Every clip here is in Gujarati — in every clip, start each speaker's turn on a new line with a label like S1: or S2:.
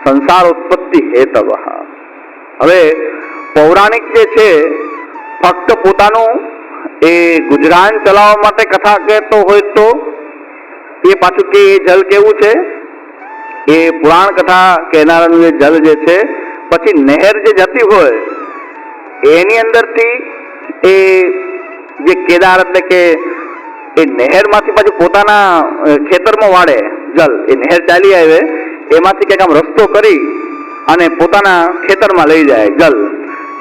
S1: સંસારોત્પત્તિ હેતવ. હવે પૌરાણિક જે છે ફક્ત પોતાનું એ ગુજરાન ચલાવવા માટે કથા કહેતો હોય તો એ પાછું કે એ જલ કેવું છે, એ પુરાણ કથા કહેનારાનું જે જલ જે છે, પછી નહેર જે જતી હોય એની અંદરથી એ જે કેદાર એટલે કે એ નહેરમાંથી પાછું પોતાના ખેતરમાં વાળે જલ, એ નહેર ચાલી આવે એમાંથી કંઈક આમ રસ્તો કરી અને પોતાના ખેતરમાં લઈ જાય જલ.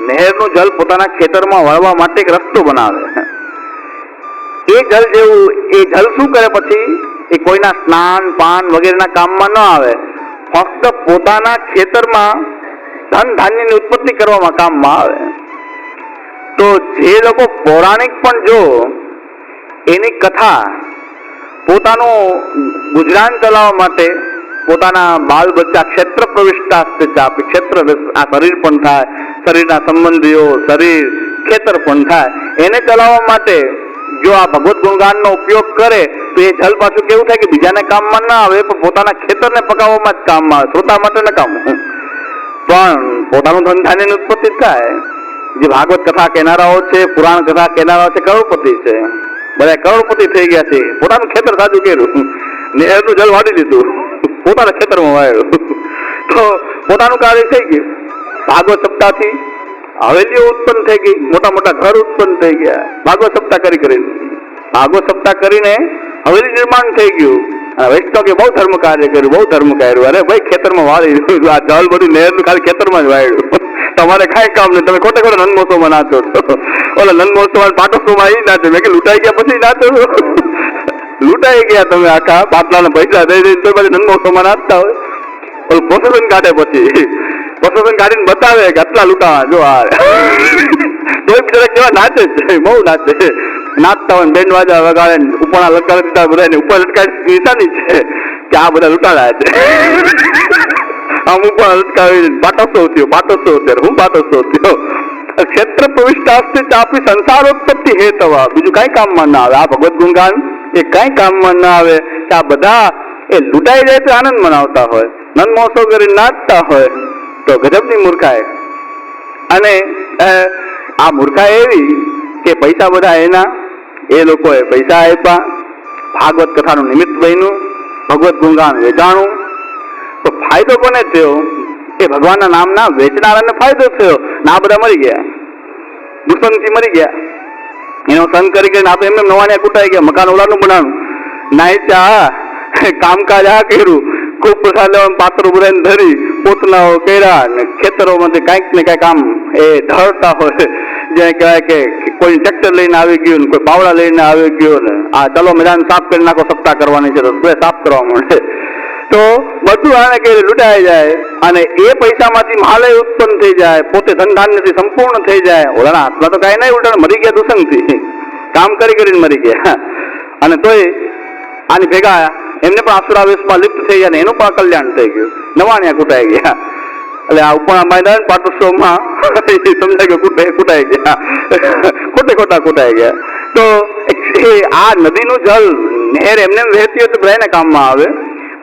S1: નહેરનું જલ પોતાના ખેતરમાં વાળવા માટે એક રસ્તો બનાવે. એ જલ જેવું એ જલ શું કરે પછી, એ કોઈના સ્નાન પાન વગેરેના કામમાં ન આવે, ફક્ત પોતાના ખેતરમાં ધન ધાન્યની ઉત્પત્તિ કરવામાં કામમાં આવે. તો જે લોકો પૌરાણિક પણ જો એની કથા પોતાનું ગુજરાન ચલાવવા માટે પોતાના બાલ બચ્ચા ક્ષેત્ર પ્રવિષ્ટા આપે, ક્ષેત્ર આ શરીર પણ થાય, શરીરના સંબંધીઓ શરીર ખેતર પણ થાય, એને ચલાવવા માટે જો આ ભગવત ગુણગાનનો ઉપયોગ કરે તો એ જલ પાછું કેવું થાય કે બીજાને કામમાં ના આવે પણ પોતાના ખેતરને પકાવવામાં જ કામમાં આવે, શ્રોતા માટે ન કામ પણ પોતાનું ધન ધાન્યની ઉત્પત્તિ થાય. જે ભાગવત કથા કહેનારાઓ છે, પુરાણ કથા કહેનારાઓ છે, કરોડપતિ છે, બધા કરોડપતિ થઈ ગયા છે. પોતાનું ખેતર સાચું કર્યું, નહેરનું જલ વાળી લીધું, પોતાના ખેતરમાં વાળ્યું, તો પોતાનું કાર્ય થઈ ગયું. ભાગવત સપ્તાહથી હવેલીઓ ઉત્પન્ન થઈ ગઈ, મોટા મોટા ઘર ઉત્પન્ન થઈ ગયા ભાગવત સપ્તાહ કરીને. ભાગવત સપ્તાહ કરીને હવેલી નિર્માણ થઈ ગયું. વૈષ્ણવ બહુ ધર્મ કાર્ય કર્યું, બહુ ધર્મ કર્યું. અરે ભાઈ ખેતરમાં વાળી આ જળ બધું નહેરનું ખાલી ખેતરમાં જ વાળ્યું, તમારે કાંઈ કામ નહીં, તમે ખોટે ખોટા નંદ મહોત્સવમાં નાચો છો. ઓલા નંદ મહોત્સવ પાટોત્સવમાં આવી નાચે, મેં કે લૂંટાઈ ગયા પછી નાચો છો, લૂંટાઈ ગયા તમે આખા બાટલાના પૈસા દઈ દઈને તો પછી નંદ મહોત્સવમાં નાચતા હોય. ઓલું પ્રોસેસન કાઢે, પછી પ્રોસેસન કાઢીને બતાવે કે આટલા લૂંટાવા જો આ તો બિચારા કેવા નાચે છે, બહુ નાચે, નાચતા હોય બેન્ડ વાજા વગાડે, ઉપરના લટકાવી દીધા બધા ઉપર લટકાવી નિશાની છે કે આ બધા લૂંટાડા છે. આમ ઉપર લટકાવી પાટોત્સવ થયો, પાટોત્સવ અત્યારે હું પાટોત્સવ થયો. ક્ષેત્ર પ્રવિષ્ટાસ્તિ ચાપી સંસારોત્પત્તિ હેતવ. બીજું કઈ કામમાં ના આવે આ ભગવત ગુણગાન, એ કઈ કામમાં ના આવે કે આ બધા એ લૂંટાઈ જાય તો આનંદ મનાવતા હોય, નંદ મહોત્સવ કરી નાચતા હોય તો ગજબની મૂર્ખાઈ. અને આ મૂર્ખાઈ એવી કે પૈસા બધા એના, એ લોકોએ પૈસા આપ્યા, ભાગવત કથાનું નિમિત્ત બન્યું, ભગવત ગુણગાન વેચાણું, તો ફાયદો કોને થયો? એ ભગવાનના નામના વેચનારાને ફાયદો થયો. ના બધા મરી ગયા, દુષ્મનથી મરી ગયા, એનો સંગ કરી કરીને આપણે એમને નવાણિયા કૂટાઈ ગયા, મકાન ઓલાનું બનાવ્યું, નાચ્યા, કામકાજ આ કર્યું, ખૂબ પ્રસાદ લેવાનું પાત્રો બધાને ધરી, પોતનાઓ કર્યા, ને ખેતરોમાંથી કાંઈક ને કાંઈક આમ એ ઢળતા હોય, જેને કહેવાય કે કોઈ ટ્રેક્ટર લઈને આવી ગયું ને કોઈ પાવડા લઈને આવી ગયો ને આ ચલો મેદાન સાફ કરી નાખો, સપ્તાહ કરવાની છે તો સાફ કરવા મળે, તો બધું આને કે લૂંટાઈ જાય અને એ પૈસામાંથી માલય ઉત્પન્ન થઈ જાય, પોતે ધનધાન્યથી સંપૂર્ણ થઈ જાય. ઓલાના હાથમાં તો કાંઈ નહીં, ઉલટા મરી ગયા દુસંગથી, કામ કરી કરીને મરી ગયા. અને તોય આની ભેગા એમને પણ આસુરાવેશમાં લિપ્ત થઈ ગયા ને એનું પણ કલ્યાણ થઈ ગયું, નવાણિયા કૂટાઈ ગયા. એટલે આ ઉપરના મેદાન પાટોત્સવમાં સમજાય કે કૂટાઈ ગયા, ખોટે ખોટા કૂટાઈ ગયા. તો આ નદીનું જલ નહેર એમને વહેતી હોય તો બધાને કામમાં આવે,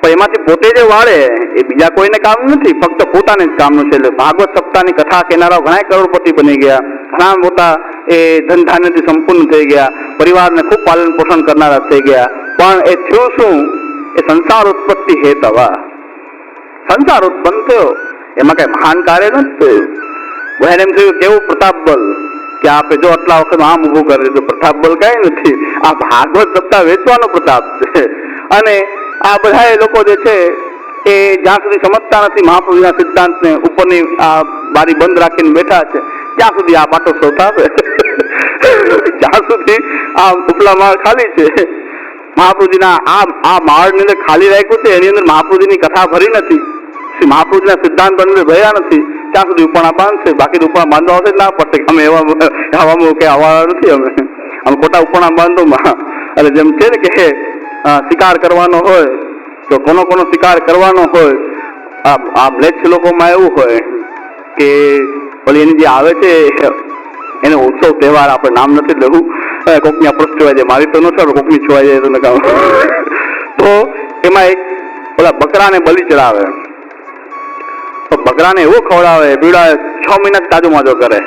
S1: પણ એમાંથી પોતે જે વાળે એ બીજા કોઈને કામ નથી, ફક્ત પોતાને જ કામનું છે. એટલે ભાગવત સપ્તાહની કથા કહેનારાઓ ઘણા કરોડપતિ બની ગયા, ઘણા મોટા એ ધન ધાન્યથી સંપૂર્ણ થઈ ગયા, પરિવારને ખૂબ પાલન પોષણ કરનારા થઈ ગયા. પણ એ થયું શું? એ સંસાર ઉત્પત્તિ હેતવ. સંસાર ઉત્પન્ન થયો, એમાં કઈ મહાન કાર્ય નથી થયું. બહેન એમ થયું કેવું પ્રતાપ બલ કે આપણે જો આટલા વખત આમ ઊભું કરી દીધું, પ્રતાપ બલ કઈ નથી, આ ભાગવત સપ્તાહ વેચવાનો પ્રતાપ છે. અને આ બધા એ લોકો જે છે એ જ્યાં સુધી સમજતા નથી મહાપ્રભુના સિદ્ધાંતને, ઉપરની આ બારી બંધ રાખીને બેઠા છે ત્યાં સુધી આ પાટોત્સવ થાપે, જ્યાં સુધી આ ઉપલા માળ ખાલી છે, મહાપ્રભુજીના આ માળની અંદર ખાલી રાખ્યું છે, એની અંદર મહાપ્રભુજીની કથા ભરી નથી, મહાપ્રભુજીના સિદ્ધાંત અંદર ભર્યા નથી, ત્યાં સુધી ઉપરણા બાંધશે. બાકી ઉપરણા બાંધવા આવશે ના પડશે, અમે એવામાં કે આવવાના નથી, અમે ખોટા ઉપરણા બાંધોમાં. એટલે જેમ છે ને કે શિકાર કરવાનો હોય તો કોનો શિકાર કરવાનો હોય, આ બ્લેક લોકોમાં એવું હોય કે ઓલી એની જે આવે છે એને ઉત્સવ તહેવાર, આપણે નામ નથી લેવું, કોકની અપ્રોચ છોવાઈ જાય, મારી તો ન થાય, કોકની છોવાઈ જાય તો ન કામ. તો એમાં એક ઓલા બકરાને બલિ ચડાવે, બકરાને એવો ખવડાવે પીવડાવે, 6 મહિના તાજો માજો કરે.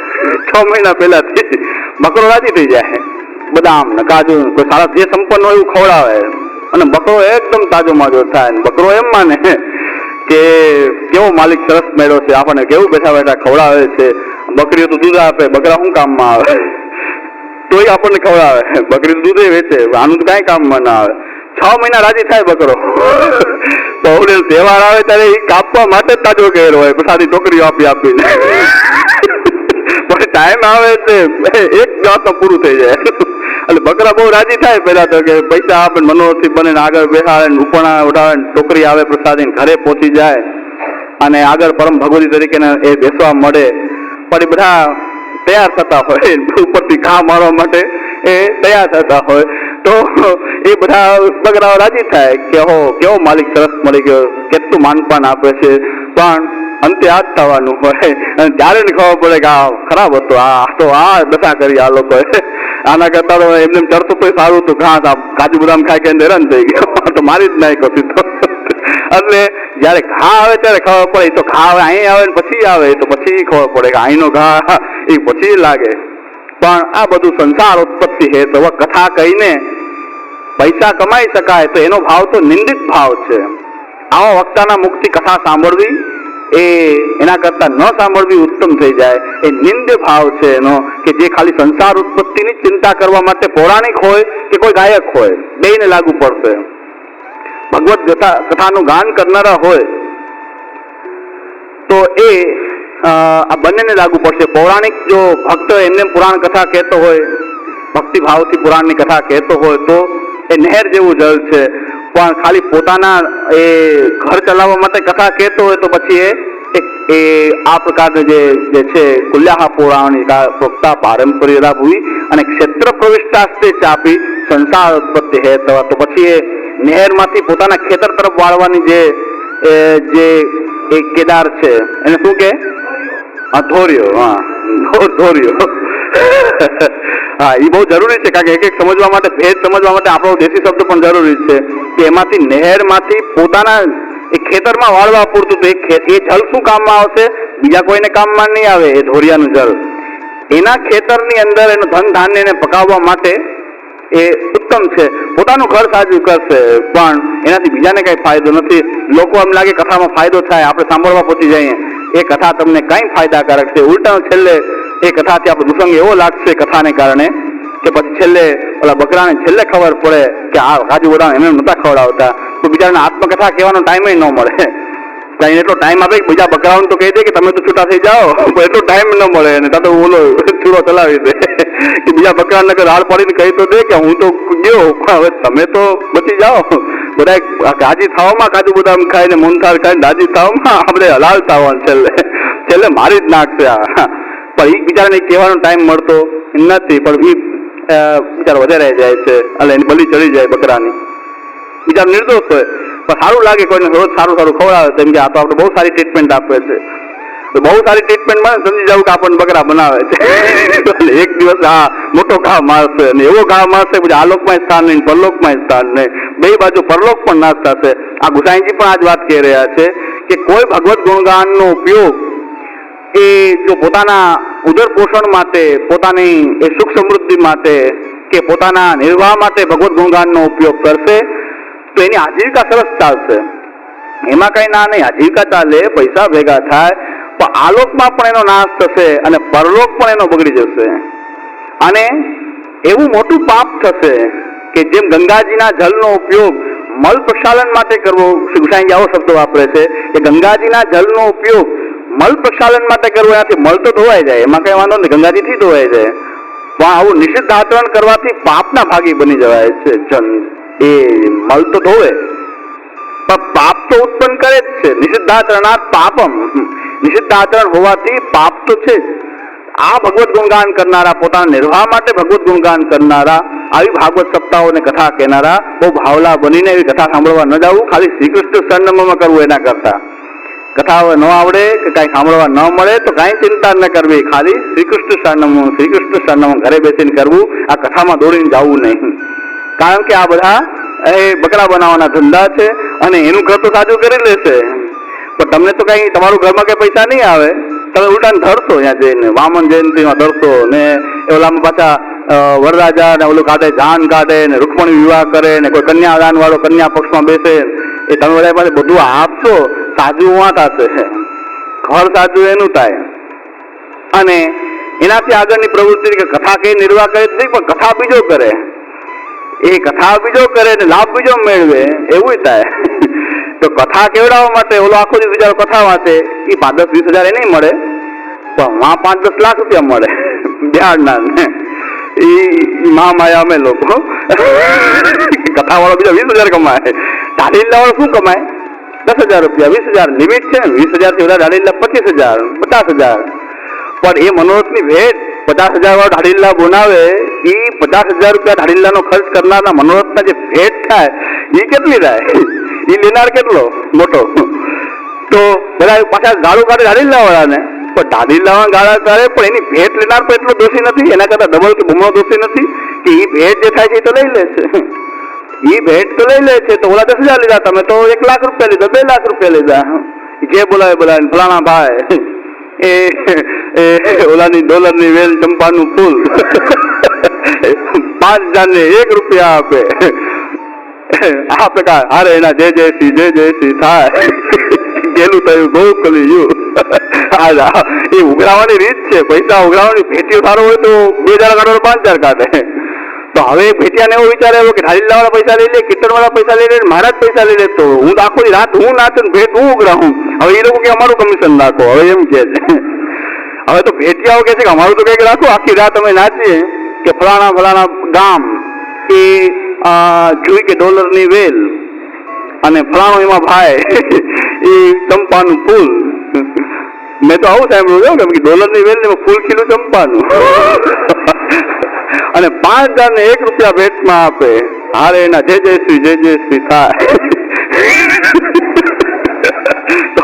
S1: 6 મહિના પહેલાથી બકરો રાજી થઈ જાય. બદામ ને કાજુ કોઈ સારા જે સંપન્ન હોય એવું ખવડાવે અને બકરો એકદમ તાજો માજો થાય. બકરો એમ માને કે કેવો માલિક સરસ મેળો છે, આપણને કેવું બેઠા બેઠા ખવડાવે છે. બકરીઓ તો દૂધ આપે, બકરા શું કામમાં આવે? તોય આપણને ખવડાવે. બકરી દૂધે વેચે, આનું તો કાંઈ કામમાં ના આવે. 6 મહિના રાજી થાય બકરો. પૌડેલ તહેવાર આવે ત્યારે એ કાપવા માટે જ તાજો ગયેલો હોય, સારી ટોકરીઓ આપી આપીને. પણ ટાઈમ આવે છે એક દિવસમાં પૂરું થઈ જાય. એટલે બકરા બહુ રાજી થાય પેલા તો, કે પૈસા આપે, મનોરથી બને આગળ બેસાડે, ઉપણા ઉઠાવે, ટોકરી આવે પ્રસાદી, ઘરે પહોંચી જાય અને આગળ પરમ ભગવતી તરીકે એ બેસવા મળે. પણ એ બધા તૈયાર થતા હોય, ઉપરથી ઘા મારવા માટે એ તૈયાર થતા હોય. તો એ બધા બકરાઓ રાજી થાય કે હો કેવો માલિક સરસ મળી ગયો, કેટલું માનપાન આપે છે. પણ અંતે આ જ થવાનું હોય. અને ત્યારે ને ખબર પડે કે આ ખરાબ હતો, આ દશા કરી આ લોકોએ. આના કરતા તો એમને ચડતું તો સારું હતું, ઘાસ કાજુ બદામ ખાઈ ખાઈને હેરાન થઈ ગયો, તો મારી જ નાખ્યો સીધો. એટલે જયારે ઘા આવે ત્યારે ખબર પડે. તો ઘા આવે અહીં આવે ને પછી આવે, તો પછી ખબર પડે કે અહીંનો ઘા એ પછી લાગે. પણ આ બધું સંસાર ઉત્પત્તિ હે. તો કથા કહીને પૈસા કમાઈ શકાય તો એનો ભાવ તો નિંદિત ભાવ છે. આવા વક્તાના મુખથી કથા સાંભળવી એ એના કરતા ન સાંભળવી ઉત્તમ થઈ જાય. એ નિંદ્ય ભાવ છે એનો, કે જે ખાલી સંસાર ઉત્પત્તિની ચિંતા કરવા માટે પૌરાણિક હોય કે કોઈ ગાયક હોય, બેયને લાગુ પડશે. ભગવત કથાનું ગાન કરનારા હોય તો એ આ બંનેને લાગુ પડશે. પૌરાણિક જો ભક્ત એમને પુરાણ કથા કહેતો હોય, ભક્તિ ભાવથી પુરાણની કથા કહેતો હોય તો એ નહેર જેવું જળ છે. પણ ખાલી પોતાના એ ઘર ચલાવવા માટે કથા કહેતો હોય તો પછી એ આ પ્રકારની જે છે કુલ્યાહા પૌરાણિકા પ્રોક્તા પારંપર્યતા ભૂવી અને ક્ષેત્ર પ્રવિષ્ટાસ્તે ચાપી સંસાર ઉત્પત્તિ હે. તો પછી એ નહેરમાંથી પોતાના ખેતર તરફ વાળવાની જે એક કેદાર છે એને શું કે ધોર્યો. હા, ધોર્યો. હા, એ બહુ જરૂરી છે, કારણ કે એક સમજવા માટે, ભેદ સમજવા માટે આપણો દેશી શબ્દ પણ જરૂરી છે. કે એમાંથી નહેરમાંથી પોતાના એ ખેતરમાં વાળવા પૂરતું, તો એ જળ શું કામમાં આવશે? બીજા કોઈને કામમાં નહીં આવે. એ ધોરિયાનું જળ એના ખેતરની અંદર એનું ધન ધાન્યને પકાવવા માટે એ ઉત્તમ છે. પોતાનું ઘર સાજું કરશે પણ એનાથી બીજાને કઈ ફાયદો નથી. લોકો એમ લાગે કથામાં ફાયદો થાય, આપણે સાંભળવા પહોંચી જઈએ. એ કથા તમને કઈ ફાયદાકારક છે? ઉલટા છેલ્લે એ કથાથી આપણે દુસંગ એવો લાગશે કથાને કારણે કે પછી છેલ્લે ઓલા બકરાને છેલ્લે ખબર પડે કે આ કાજુ બદામ એમને નતા ખવડાવતા, તો બીજાને આત્મકથા કહેવાનો ટાઈમ ન મળે. કઈ એટલો ટાઈમ આપે કે બીજા બકરાઓને તો કહી દે કે તમે તો છૂટા થઈ જાઓ, એટલો ટાઈમ ન મળે. અને તો ઓલો છૂડો ચલાવી દે કે બીજા બકરાને રાડ પાડીને કહી તો દે કે હું તો ગયો, હવે તમે તો બચી જાઓ. બધા ગાજી થવામાં કાજુ બદામ ખાઈને મૂનથાળ ખાઈને દાજી થવામાં આપણે હલાલ થવાનું છેલ્લે મારી જ નાખશે. પણ એ બિચારાને કહેવાનો ટાઈમ મળતો નથી. પણ એ બિચારો વધારે જાય છે, એટલે એની બલી ચડી જાય બકરાની. બિચારો નિર્દોષ હોય પણ સારું લાગે કોઈને રોજ સારું ખવડાવે. કેમ કે આ તો આપણે બહુ સારી ટ્રીટમેન્ટ આપે છે. તો બહુ સારી ટ્રીટમેન્ટ મળે સમજી જવું કે આપણને બકરા બનાવે છે. એક દિવસ આ મોટો ઘા મારશે અને એવો ઘા મારશે પછી આલોકમાં સ્થાન નહીં, પરલોકમાં સ્થાન નહીં, બે બાજુ પરલોક પણ નાશ થશે. આ ગુસાઈજી પણ આ જ વાત કહી રહ્યા છે કે કોઈ ભગવત ગુણગાનનો ઉપયોગ એ જો પોતાના ઉદર પોષણ માટે, પોતાની એ સુખ સમૃદ્ધિ માટે કે પોતાના નિર્વાહ માટે ભગવત ગુણગાનનો ઉપયોગ કરશે તો એની આજીવિકા સરસ ચાલશે. એમાં કઈ ના નહીં, આજીવિકા ચાલે, પૈસા ભેગા થાય, પણ આલોકમાં પણ એનો નાશ થશે અને પરલોક પણ એનો બગડી જશે. અને એવું મોટું પાપ થશે કે જેમ ગંગાજીના જળનો ઉપયોગ મલ પ્રક્ષાલન માટે કરવો, શ્રી ગુસાઈજી આવો શબ્દ વાપરે છે કે ગંગાજીના જળનો ઉપયોગ મલ પ્રક્ષાલન માટે કરવો, એનાથી મલ તો ધોવાઈ જાય, એમાં કઈ વાંધો નહીં, ગંગાજીથી ધોવાઈ જાય. પણ આવું નિષિદ્ધ આચરણ કરવાથી પાપના ભાગી બની જવાય છે. જન એ મલ તો ધોવે પણ પાપ તો ઉત્પન્ન કરે જ છે. નિષિદ્ધાચરણાત પાપમ, નિષિદ્ધાચરણ હોવાથી પાપ તો છે જ. આ ભગવત ગુણગાન કરનારા, પોતાના નિર્વાહ માટે ભગવત ગુણગાન કરનારા, આવી ભાગવત સપ્તાહોને કથા કહેનારા બહુ ભાવલા બનીને એવી કથા સાંભળવા ન જવું, ખાલી શ્રી કૃષ્ણ સરનામામાં કરવું. એના કરતા કથા ન આવડે કે કાંઈ સાંભળવા ન મળે તો કાંઈ ચિંતા ન કરવી, ખાલી શ્રી કૃષ્ણ સરનામું ઘરે બેસીને કરવું. આ કથામાં દોડીને જવું નહીં. કારણ કે આ બધા એ બકરા બનાવવાના ધંધા છે અને એનું ઘર તો સાજું કરી લેશે પણ તમને તો કઈ તમારું ઘરમાં કઈ પૈસા નહીં આવે, તમે ઉલટાને ધરશો ત્યાં જઈને, વામન જયંતિમાં ધરશો ને ઓલામાં પાછા વરરાજા ને ઓલું કાઢે, જાન કાઢે ને રૂકમણી વિવાહ કરે ને કોઈ કન્યાદાન વાળો કન્યા પક્ષમાં બેસે, એ તમે બધા પાસે બધું આપશો, સાજુ વાંટ હશે, ઘર સાજુ એનું થાય. અને એનાથી આગળની પ્રવૃત્તિ કે કથા કઈ નિર્વાહ કરે નહીં, પણ કથા બીજો કરે, એ કથા બીજો કરે ને લાભ બીજો મેળવે, એવું થાય. તો કથા કેવડાવવા માટે ઓલો આખો દિવસ બિચારો કથા વાંચે, એ 5-10-20 હજાર એ નહીં મળે, પણ માં 5-10 લાખ રૂપિયા મળે બિહારના ને. એ મહામાયા અમે લોકો કથા વાળો બીજા 20,000 કમાય, ઢાલીલા વાળો શું કમાય 10,000 રૂપિયા, 20,000 લિમિટ છે ને, 20,000 થી વધારે ઢાલીલા 25,000 50,000. પણ એ મનોરથની ભેટ 50,000 વાળો ઢાલીલા બનાવે, એ 50,000 રૂપિયા ઢાલીલાનો ખર્ચ કરનારના મનોરથના જે ભેટ થાય એ કેટલી થાય, એ લેનાર કેટલો મોટો. તો બધા પાછા ગાળું કાઢે ઢાલીલા વાળાને, પણ ઢાલીલા ગાળા કરે પણ એની ભેટ લેનાર પણ એટલો દોષી નથી, એના કરતા ડબલ કે બમણો દોષી નથી કે એ ભેટ જે થાય છે એ તો લઈ લે છે, એ ભેટ તો લઈ લે છે. તો ઓલા 10,000 લીધા, તમે તો 1 લાખ રૂપિયા લીધા, 2 લાખ રૂપિયા લીધા, જે બોલાવે બોલાવે ફલાણા ભાઈ એ ઓલાની ડોલરની વેલ ચંપાનું ફૂલ 5,000 ને 1 રૂપિયા આપે, આ પ્રકાર હારે એના જય જયસી થાય, ગેલું થયું ગોકલ્યું. એ ઉઘરાવાની રીત છે, પૈસા ઉઘરાવાની. ભેટીઓ સારો હોય તો 2,000 કાઢો 5,000 કાઢે. તો હવે ભેટિયાને એવો વિચાર આવ્યો કે ઢાલીલા વાળા પૈસા લઈ લે, કીર્તન વાળા પૈસા લઈ લે, મારા જ પૈસા લઈ લે, તો હું તો આખો રાત હું નાચું, ભેટ હું ઉઘરાવું. હવે એ લોકો કે અમારું કમિશન રાખો, હવે એમ કે છે. હવે તો ભેટિયાઓ કે છે કે અમારું તો કંઈક રાખો, આખી રાત અમે નાચીએ કે ફલાણા ગામ એ જોઈ કે ડોલરની વેલ અને ફલાણો એમાં ભાઈ એ ચંપાનું ફૂલ. મેં તો આવું સાંભળ્યું છે કે ડોલરની વેલ ને ફૂલ ખીલું ચંપાનું અને 5,000 ને 1 રૂપિયા ભેટમાં આપે, હારે એના જય જયશ્રી થાય. તો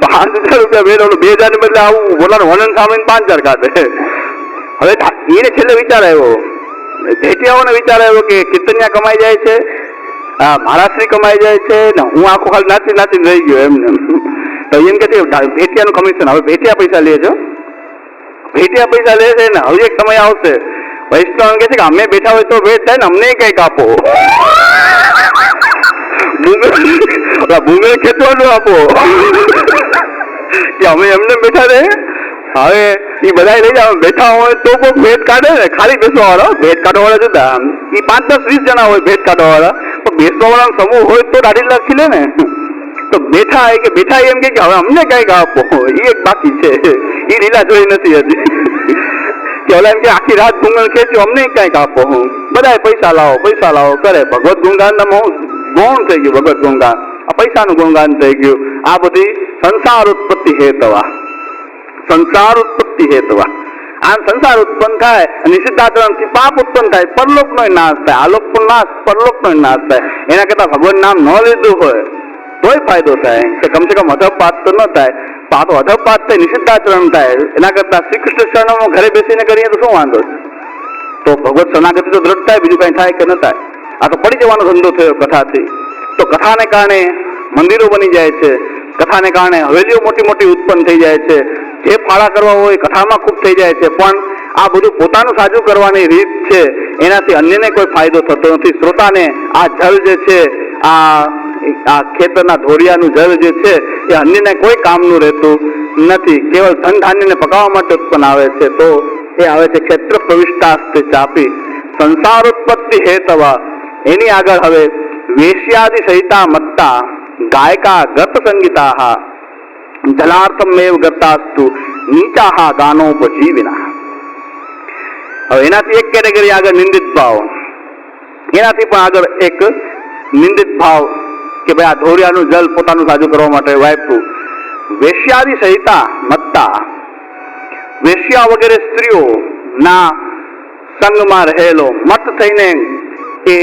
S1: 5,000 રૂપિયા ભેટ, 2,000 ને બદલે આવું બોલાનું વનન સામે 5,000 કાઢે. હવે એને છેલ્લે વિચાર આવ્યો, ભેટિયાઓને વિચાર આવ્યો કે કીર્તનિયા કમાઈ જાય છે, મહારાષ્ટ્રી કમાઈ જાય છે ને હું આખો ખાલી નાચી નાચીને રહી ગયો એમને. તો એમ કે ભેટિયાનું કમિશન, હવે ભેટિયા પૈસા લે છે, ભેટિયા પૈસા લે છે ને. હવે એક સમય આવશે વૈષ્ણવ કે છે કે અમે બેઠા હોય તો ભેટ થાય ને, અમને કઈક આપો, ભૂંગળ ખેંચવાનું આપો કે અમે એમને બેઠા રહે. હવે એ બધા લઈ જાવ, બેઠા હોય તો કોઈ ભેટ કાઢે ને, ખાલી બેસવા વાળા, ભેટ કાઢવા વાળા જુદા, એ 5-10-20 જણા હોય ભેટ કાઢવા વાળા, તો બેસવા વાળા સમૂહ હોય તો દાઢી લખી લે ને. તો બેઠા કે બેઠા એમ કે હવે અમને કઈક આપો, એ એક બાકી છે, એ લીલા જોઈ નથી હજી કે ઓલા એમ કે આખી રાત ભૂંગળ ખેંચ્યું, અમને કઈક આપો, બધા પૈસા લાવો કરે. ભગવત ગુણગાન ગૌણ થઈ ગયું, ભગવત ગુણગાન આ પૈસાનું ગુણગાન થઈ ગયું. આ બધી સંસાર ઉત્પત્તિ હેતવા, સંસાર ઉત્પત્તિ હેતવા. આમ સંસાર ઉત્પન્ન થાય, નિષિદ્ધાચરણથી પાપ ઉત્પન્ન થાય, પરલોકનો નાશ થાય, આલોકનો નાશ, પરલોકનો નાશ થાય. એના કરતા ભગવાન નામ ન લીધું હોય તોય ફાયદો થાય કે કમસે કમ અધપાત તો ન થાય. આ તો અધપાત થાય, નિષિદ્ધાચરણ થાય. એના કરતા શ્રી કૃષ્ણ શરણોમાં ઘરે બેસીને કરીએ તો શું વાંધો છે? તો ભગવત શરણાગતિ તો દ્રઢ થાય, બીજું કઈ થાય કે ન થાય. આ તો પડી જવાનો ધંધો થયો કથાથી. તો કથાને કારણે મંદિરો બની જાય છે, કથાને કારણે હવેલીઓ મોટી મોટી ઉત્પન્ન થઈ જાય છે, જે ફાળા કરવા હોય કથામાં ખૂબ થઈ જાય છે. પણ આ બધું પોતાનું સાજું કરવાની રીત છે, એનાથી અન્યને કોઈ ફાયદો થતો નથી. શ્રોતાને આ જલ જે છે, આ ખેતરના ધોરિયાનું જળ જે છે એ અન્યને કોઈ કામનું રહેતું નથી, કેવળ ધન ધાન્યને પકાવવા માટે ઉત્પન્ન આવે છે. તો એ આવે છે ક્ષેત્ર પ્રવિષ્ટાસ્તે ચાપી સંસાર ઉત્પત્તિ હેતવા. એની આગળ હવે વેશ્યાદિ સહિતા મત્તા ગાયકા ગત સંગીતા જલાર્થમેવ ગતાસ્તુ નીચાહા ગાનોપજીવિના. હવે એનાથી એક કેટેગરી આગળ નિંદિત ભાવ, એનાથી પણ આગળ એક નિંદિત ભાવ કે ભાઈ આ ધોરિયાનું જલ પોતાનું સાજુ કરવા માટે વાપર્યું. વેશ્યાદિ સહિતા મત્તા, વેશ્યા વગેરે સ્ત્રીઓ ના સંગમાં રહેલો, મત થઈને એ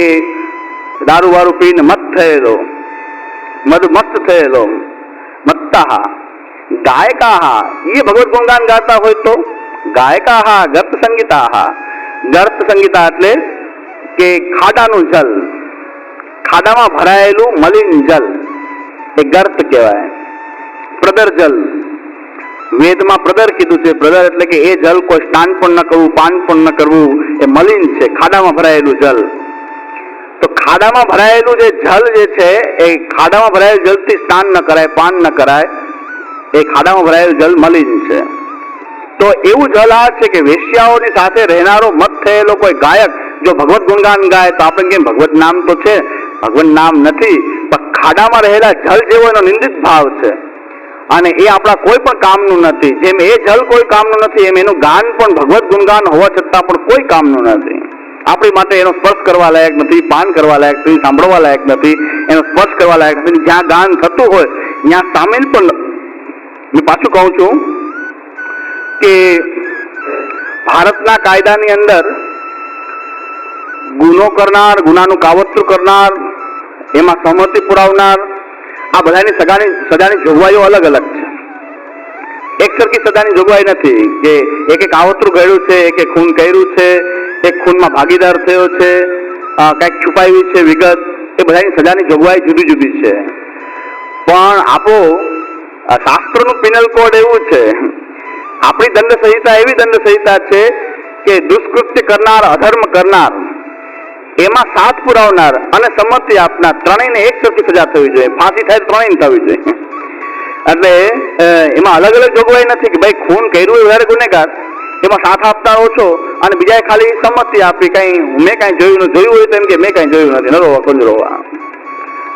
S1: દારૂ વારૂ પીને મત થયેલો, મદમસ્ત થયેલો. મત્તા ગાયકા, એ ભગવત ગુણગાન ગાતા હોય તો ગાયકા ગર્ત સંગીતા. ગર્ત સંગીતા એટલે કે ખાડાનું જલ, ખાડામાં ભરાયેલું મલિન જલ એ ગર્ત કહેવાય. પ્રદર જલ, વેદમાં પ્રદર કીધું છે. પ્રદર એટલે કે એ જલ કોઈ સ્નાન પણ ન કરવું, પાન પણ ન કરવું, એ મલિન છે, ખાડામાં ભરાયેલું જલ. તો ખાડામાં ભરાયેલું જે જલ જે છે એ ખાડામાં ભરાયેલું જલથી સ્નાન ન કરાય, પાન ન કરાય, એ ખાડામાં ભરાયેલું જલ મલિન છે. તો એવું જલ આ છે કે વેશ્યાઓની સાથે રહેનારો મત થયેલો કોઈ ગાયક જો ભગવત ગુણગાન ગાય તો આપણે કેમ ભગવત નામ તો છે, ભગવત નામ નથી, પણ ખાડામાં રહેલા જલ જેવો એનો નિંદિત ભાવ છે અને એ આપણા કોઈ પણ કામનું નથી. જેમ એ જલ કોઈ કામનું નથી એમ એનું ગાન પણ ભગવત ગુણગાન હોવા છતાં પણ કોઈ કામનું નથી. આપણી માટે એનો સ્પર્શ કરવા લાયક નથી, પાન કરવા લાયક નથી, સાંભળવા લાયક નથી, એનો સ્પર્શ કરવા લાયક નથી. જ્યાં ગાન થતું હોય ત્યાં સામેલ પણ. મેં પાછું કહું છું કે ભારતના કાયદાની અંદર ગુનો કરનાર, ગુનાનું કાવતરું કરનાર, એમાં સહમતિ પુરાવનાર, આ બધાની સજાની જોગવાઈઓ અલગ અલગ છે. એક સરખી સજાની જોગવાઈ નથી કે એક કાવતરું કર્યું છે, એક ખૂન કર્યું છે, એક ખૂનમાં ભાગીદાર થયો છે, કંઈક છુપાવ્યું છે વિગત, એ બધાની સજાની જોગવાઈ જુદી જુદી છે. પણ આપણો શાસ્ત્રનું પિનલ કોડ એવું છે, આપણી દંડ સંહિતા એવી દંડ સંહિતા છે કે દુષ્કૃત્ય કરનાર, અધર્મ કરનાર, એમાં સાથ પુરાવનાર અને સંમતિ આપનાર ત્રણેયને એક સરખી સજા થવી જોઈએ. ફાંસી થાય ત્રણેયને થવી જોઈએ. એટલે એમાં અલગ અલગ જોગવાઈ નથી કે ભાઈ ખૂન કર્યું એ વધારે ગુનેગાર, એમાં સાથ આપનાર ઓછો અને બીજાએ ખાલી સંમતિ આપી, કઈ મેં કઈ જોયું હોય તો એમ કે મેં કઈ જોયું નથી, નરોવા કુંજરોવા.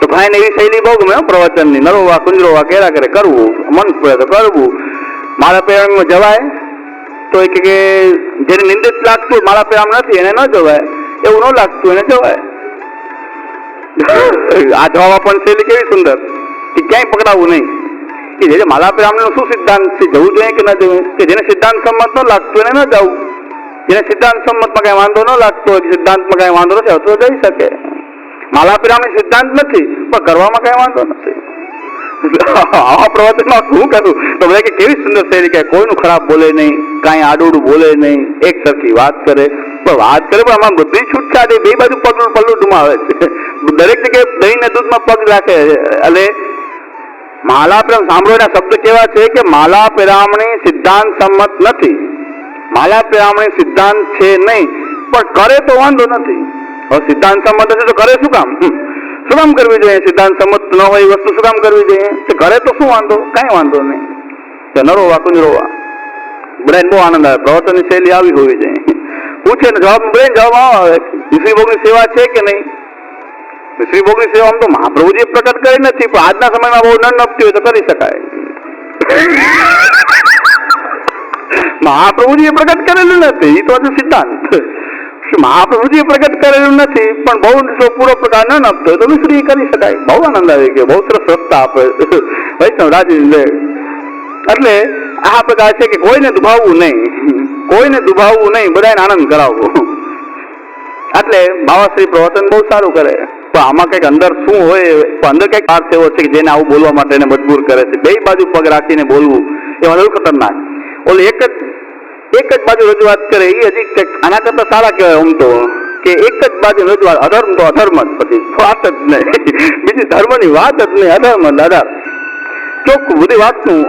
S1: તો ભાઈને એવી શૈલી બહુ ગમે પ્રવચનની, નરોવા કુંજરોવા કેરા કરે કરવું, મન પડે તો કરવું. મારા પેરામાં જવાય તો એ કે જેને નિંદિત લાગતું મારા પેરામ નથી એને ન જવાય, એવું ન લાગતું એને જવાય. આ જવાબ પણ શૈલી કેવી સુંદર કે ક્યાંય પકડાવવું નહીં કે જે માલા પેરામનો શું સિદ્ધાંત છે, જવું જોઈએ કે ન જવું, કે જેને સિદ્ધાંત સંમત ન લાગતું એને ન જવું, જેને સિદ્ધાંત સંમતમાં કઈ વાંધો ન લાગતો હોય, સિદ્ધાંતમાં કઈ વાંધો નથી તો જઈ શકે. માલા પેરામની સિદ્ધાંત નથી પણ કરવામાં કઈ વાંધો નથી. આવા પ્રવચનમાં શું કરું તો બધા કે કેવી સુંદર શૈલી કે કોઈનું ખરાબ બોલે નહીં, કાંઈ આડોડું બોલે નહીં, એક સરખી વાત કરે. પણ વાત કરે પણ આમાં બધી છૂટછાટ બે બાજુ પલ્લું ડુમાવે છે. દરેક જગ્યાએ દહીં ને દૂધમાં પગ રાખે. એટલે માલા પેરામ સાંભળવાના શબ્દ કેવા છે કે માલા પેરામણી સિદ્ધાંત સંમત નથી, માલા પેરામણી સિદ્ધાંત છે નહીં, પણ કરે તો વાંધો નથી. હવે સિદ્ધાંત સંમત હશે તો કરે શું કામ, શું કામ કરવી જોઈએ? સિદ્ધાંત સંમત ન હોય એ વસ્તુ શું કામ કરવી જોઈએ? ઘરે તો શું વાંધો, કઈ વાંધો નહીં. નરોવા કુંજરોવા બધાને બહુ આનંદ આવે. પ્રવચનની શૈલી આવી હોવી જોઈએ. પૂછે ને જવાબ બ્રેન જવાબ આવે. શ્રી ભોગની સેવા છે કે નહીં? શ્રી ભોગની સેવા આમ તો મહાપ્રભુજીએ પ્રકટ કરી નથી, પણ આજના સમયમાં બહુ ન નપતી હોય તો કરી શકાય. મહાપ્રભુજીએ પ્રકટ કરેલું નથી એ તો હજુ સિદ્ધાંત. મહાપ્રભુજીએ પ્રગટ કરેલું નથી પણ બહુ પૂરો પ્રકાર ન નપતો હોય તો મિશ્રી કરી શકાય. બહુ આનંદ આવી ગયો, બહુ સરસ રસ્તા આપે વૈષ્ણવ રાજી લે. એટલે આ પ્રકાર છે કે કોઈને દુભાવવું નહીં, કોઈને દુભાવવું નહીં, બધાને આનંદ કરાવવો. એટલે બાવાશ્રી પ્રવચન બહુ સારું કરે, પણ આમાં કંઈક અંદર શું હોય, અંદર કંઈક અર્થ એવો છે કે જેને આવું બોલવા માટે એને મજબૂર કરે છે. બે બાજુ પગ રાખીને બોલવું એ વધારે ખતરનાક. ઓલી એક જ બાજુ રજૂઆત કરે એ હજી આના કરતા સારા કહેવાય. આમ તો કે એક જ બાજુ રજૂઆત, અધર્મ તો અધર્મ જ, પછી વાત જ નહીં, બીજી ધર્મની વાત જ નહીં, અધર્મ અધર ચોખ્ખું બધી વાતનું